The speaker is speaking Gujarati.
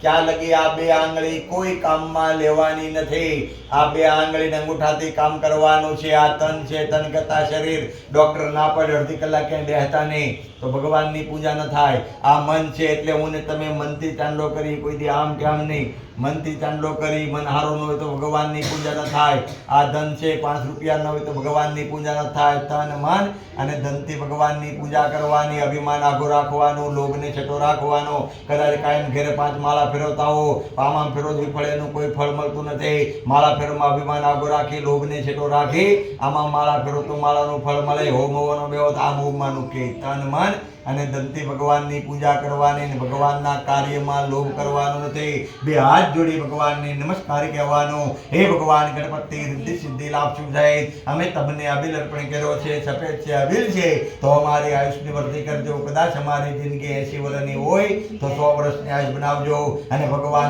ત્યાં લગી આ બે આંગળી કોઈ કામમાં લેવાની નથી. આ બે આંગળીને અંગૂઠાથી કામ કરવાનું છે. આ તન છે, તન કરતા શરીર. ડોક્ટર ના પડે અડધી કલાક ક્યાંય બેસતા નહીં તો ભગવાનની પૂજા ન થાય. આ મન છે એટલે હું ને તમે મનથી ચાંદલો કરી, કોઈ દી આમ કે આમ નહીં, મનથી ચાંદલો કરી. મન હારો ન હોય તો ભગવાનની પૂજા ન થાય. આ ધન છે, 5 રૂપિયા ન હોય તો ભગવાનની પૂજા ન થાય. તન, મન અને ધનથી ભગવાનની પૂજા કરવાની. અભિમાન આઘો રાખવાનું, લોભને છટો રાખવાનો. કદાચ કાયમ ઘેરે 5 માળા ફેરવતા હો, આમાં ફેરો વિફળ, એનું કોઈ ફળ મળતું નથી. માળા ફેરવમાં અભિમાન આઘો રાખી, લોભને છેટો રાખી, આમાં માળા ફેરો તો માળાનું ફળ મળે. હોમ હોવાનો બેહો તો આમ હોમવાનું કે. તન, મન અને ધનથી ભગવાનની પૂજા કરવાની અને ભગવાનના કાર્યમાં લોભ કરવાનો નથી. બે હાથ જોડી ભગવાનને નમસ્કાર કહેવાનો. હે ભગવાન ગણપતિ, રિદ્ધિ સિદ્ધિ લાભ શુભ જાય. અમે તમને અબિલ અર્પણ કર્યો છે, સફેદ છે, અબિલ છે, તો અમારી આયુષની વૃદ્ધિ કરજો. કદાચ અમારી જિંદગી 80 વર્ષની હોય તો 100 વર્ષની આયુષ બનાવજો. અને ભગવાન